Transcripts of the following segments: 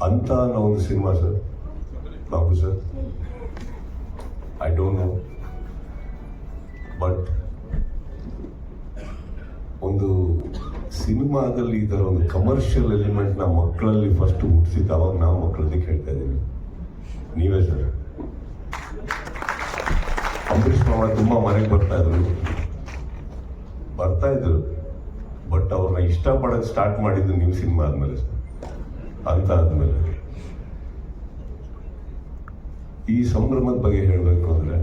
ಅಂತ ಅನ್ನೋ ಒಂದು cinema sir. Babu sir, I don't know, but ಒಂದು ಸಿನಿಮಾದಲ್ಲಿ ಈ ಥರ ಒಂದು ಕಮರ್ಷಿಯಲ್ ಎಲಿಮೆಂಟ್ನ ಮಕ್ಕಳಲ್ಲಿ ಫಸ್ಟ್ ಹುಟ್ಟಿಸಿದ್ದು ಅವಾಗ ನಾವು ಮಕ್ಕಳಲ್ಲಿ ಕೇಳ್ತಾ ಇದ್ದೀವಿ. ನೀವೇ ಸರ್. ಅಂಬರೀಷ್ ಮಾವ ತುಂಬ ಮನೆಗೆ ಬರ್ತಾ ಇದ್ರು, ಬಟ್ ಅವ್ರನ್ನ ಇಷ್ಟಪಡೋದು ಸ್ಟಾರ್ಟ್ ಮಾಡಿದ್ದು ನೀವು ಸಿನಿಮಾ ಆದ್ಮೇಲೆ ಸರ್. ಅಂತ ಆದ್ಮೇಲೆ ಈ ಸಂಭ್ರಮದ ಬಗ್ಗೆ ಹೇಳಬೇಕು ಅಂದ್ರೆ,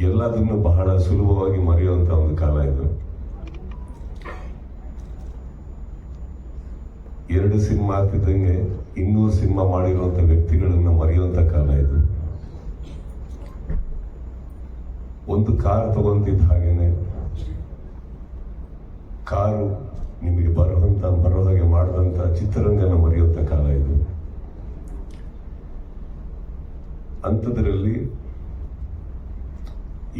ಎಲ್ಲದನ್ನು ಬಹಳ ಸುಲಭವಾಗಿ ಮರೆಯುವಂತ ಒಂದು ಕಾಲ ಇದು. 2 ಸಿನಿಮಾ ಆಗ್ತಿದ್ದಂಗೆ 200 ಸಿನಿಮಾ ಮಾಡಿರುವಂತ ವ್ಯಕ್ತಿಗಳನ್ನ ಮರೆಯುವಂತ ಕಾಲ ಇದು. ಒಂದು ಕಾರ್ ತಗೊಂತಿದ್ದ ಹಾಗೇನೆ ಕಾರು ನಿಮಗೆ ಬರೋ ಹಾಗೆ ಮಾಡಿದಂತ ಚಿತ್ರರಂಗನ ಮರೆಯುವಂತ ಕಾಲ ಇದು. ಅಂಥದ್ರಲ್ಲಿ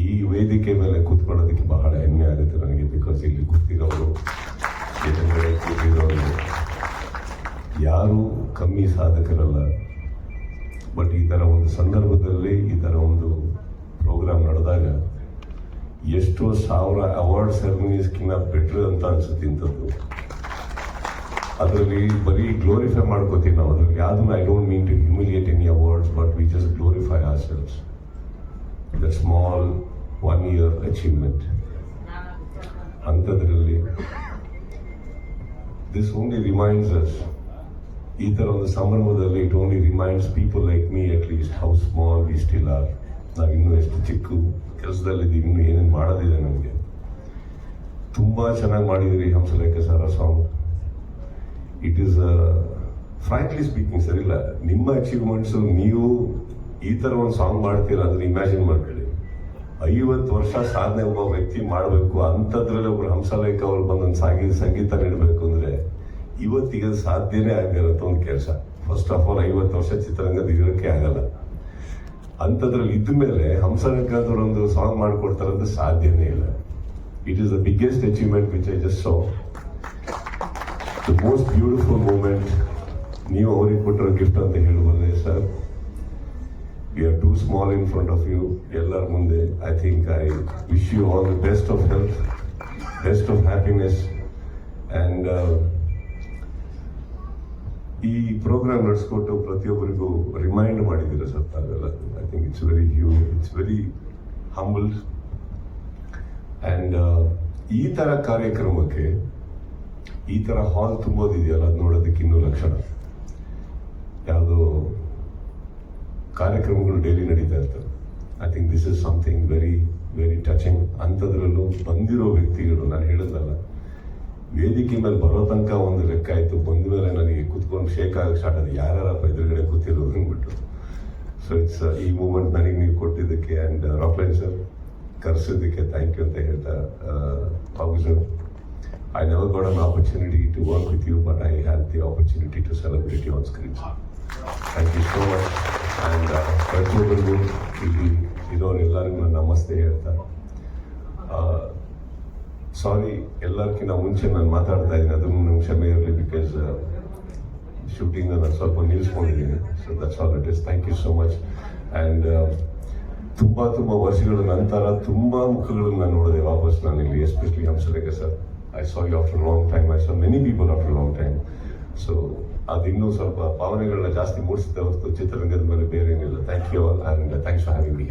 ಈ ವೇದಿಕೆ ಮೇಲೆ ಕೂತ್ಕೊಳ್ಳೋದಕ್ಕೆ ಬಹಳ ಹೆಮ್ಮೆ ಆಗುತ್ತೆ ನನಗೆ. ಬಿಕಾಸ್ ಇಲ್ಲಿ ಕೂತಿರೋರು ಯಾರು ಕಮ್ಮಿ ಸಾಧಕರಲ್ಲ. ಬಟ್ ಈ ಥರ ಒಂದು ಸಂದರ್ಭದಲ್ಲಿ ಈ ಥರ ಒಂದು ಪ್ರೋಗ್ರಾಮ್ ನಡೆದಾಗ ಎಷ್ಟೋ 1000 ಅವಾರ್ಡ್ ಸೆರೆಮನೀಸ್ಕಿನ್ನ ಬೆಟ್ರ್ ಅಂತ ಅನ್ಸುತ್ತೆ ಇಂಥದ್ದು. ಅದರಲ್ಲಿ ಬರೀ ಗ್ಲೋರಿಫೈ ಮಾಡ್ಕೋತೀವಿ ನಾವು. ಅದರಲ್ಲಿ ಯಾವ್ದನ್ನ I don't mean to humiliate any awards, but we just glorify ourselves. The small 1 year achievement. ಅಂಥದ್ರಲ್ಲಿ ದಿಸ್ ಓನ್ಲಿ ರಿಮೈಂಡ್ಸ್ ಅಸ್, ಈ ಥರ ಒಂದು ಸಂಭ್ರಮದಲ್ಲಿ it only reminds people like me at least how small we still are. ನಾವಿನ್ನೂ ಎಷ್ಟು ಚಿಕ್ಕ ಕೆಲಸದಲ್ಲಿದ್ದೀವಿ, ಇನ್ನೂ ಏನೇನು ಮಾಡೋದಿದೆ ನಮಗೆ. ತುಂಬ ಚೆನ್ನಾಗಿ ಮಾಡಿದಿರಿ Hamsalekha sir song. It is frankly speaking sir, ಇಲ್ಲ ನಿಮ್ಮ ಅಚೀವ್ಮೆಂಟ್ಸು ನೀವು ಈ ಥರ ಒಂದು ಸಾಂಗ್ ಮಾಡ್ತೀರ ಅದನ್ನ ಇಮ್ಯಾಜಿನ್ ಮಾಡ್ಕೊಳ್ಳಿ. 50 ವರ್ಷ ಸಾಧನೆ ಒಬ್ಬ ವ್ಯಕ್ತಿ ಮಾಡಬೇಕು, ಅಂಥದ್ರಲ್ಲಿ ಒಬ್ರು ಹಂಸಲೇಖ ಅವ್ರು ಬಂದೊಂದು ಸಂಗೀತ ನೀಡಬೇಕು ಅಂದರೆ ಇವತ್ತಿಗೆ ಸಾಧ್ಯನೇ ಆಗಿರೋಂಥ ಒಂದು ಕೆಲಸ. ಫಸ್ಟ್ ಆಫ್ ಆಲ್ 50 ವರ್ಷ ಚಿತ್ರರಂಗದ ಇರೋಕ್ಕೆ ಆಗಲ್ಲ. ಅಂಥದ್ರಲ್ಲಿ ಇದ್ದ ಮೇಲೆ ಹಂಸಲೇಖದವರೊಂದು ಸಾಂಗ್ ಮಾಡಿಕೊಡ್ತಾರಂತ ಸಾಧ್ಯನೇ ಇಲ್ಲ. It is the biggest achievement which I just saw. The most beautiful moment ನೀವು ಅವ್ರಿಗೆ ಕೊಟ್ಟಿರೋ ಗಿಫ್ಟ್ ಅಂತ ಹೇಳುವಲ್ಲೇ sir. We are too small in front of you. ಎಲ್ಲರ ಮುಂದೆ I think I wish you all the best of health, best of happiness, and ಈ program ನಡೆಸ್ಕೊಟ್ಟು ಪ್ರತಿಯೊಬ್ಬರಿಗೂ remind ಮಾಡಿದ್ದೀರಾ sir ತಾವೆಲ್ಲ. I think it's very humbled. And ಈ ಥರ ಕಾರ್ಯಕ್ರಮಕ್ಕೆ ಈ ಥರ ಹಾಲ್ ತುಂಬೋದಿದೆಯಲ್ಲ, ಅದು ನೋಡೋದಕ್ಕೆ ಇನ್ನೂ ಲಕ್ಷಣ. ಯಾವುದೋ ಕಾರ್ಯಕ್ರಮಗಳು ಡೈಲಿ ನಡೀತಾ ಇರ್ತವೆ. I think this is something very very touching. ಅಂಥದ್ರಲ್ಲೂ ಬಂದಿರೋ ವ್ಯಕ್ತಿಗಳು, ನಾನು ಹೇಳಿದ್ನಲ್ಲ, ವೇದಿಕೆ ಮೇಲೆ ಬರೋ ತನಕ ಒಂದು ಲೆಕ್ಕ ಆಯಿತು, ಬಂದ ಮೇಲೆ ನನಗೆ ಕೂತ್ಕೊಂಡು ಶೇಕ್ ಆಗಕ್ಕೆ ಸ್ಟಾರ್ಟ್ ಆಗಿದೆ, ಯಾರ್ಯಾರಪ್ಪ ಎದುರುಗಡೆ ಕೂತಿರೋದು ಅಂದ್ಬಿಟ್ಟು. ಸೊ ಇಟ್ಸ್ ಈ ಮೂಮೆಂಟ್ ನನಗೆ ನೀವು ಕೊಟ್ಟಿದ್ದಕ್ಕೆ ಆ್ಯಂಡ್ ರಾಕ್ಲೈನ್ ಸರ್ ಕರೆಸಿದ್ದಕ್ಕೆ ಥ್ಯಾಂಕ್ ಯು ಅಂತ ಹೇಳ್ತಾ, Babu sir, I never got an opportunity to work with you, but I have the opportunity to celebrate you on screen. Thank you so much. And ಪ್ರತಿಯೊಬ್ಬರಿಗೂ ಇಲ್ಲಿ ಇರೋರೆಲ್ಲರಿಗೂ ನಾನು ನಮಸ್ತೆ ಹೇಳ್ತಾ, ಸಾರಿ ಎಲ್ಲರಿಗಿಂತ ಮುಂಚೆ ನಾನು ಮಾತಾಡ್ತಾ ಇದ್ದೀನಿ, ಅದನ್ನು ನಂಗೆ ಕ್ಷಮೆ ಇರಲಿ. ಬಿಕಾಸ್ ಶೂಟಿಂಗ್ ನಾನು ಸ್ವಲ್ಪ ನಿಲ್ಲಿಸ್ಕೊಂಡಿದ್ದೀನಿ. So that's all it is. Thank you so much. And ತುಂಬ ವರ್ಷಗಳ ನಂತರ ತುಂಬ ಮುಖಗಳನ್ನು ನಾನು ನೋಡಿದೆ ವಾಪಸ್ ನಾನಿಲ್ಲಿ, especially Hamsalekha sir. I saw you after long time, I saw many people after long time. So ಅದು ಇನ್ನೂ ಸ್ವಲ್ಪ ಭಾವನೆಗಳನ್ನ ಜಾಸ್ತಿ ಮೂಡಿಸಿದ ಹೊರತು ಚಿತ್ರರಂಗದ ಮೇಲೆ ಬೇರೆ ಏನಿಲ್ಲ. Thank you all and thanks for having me.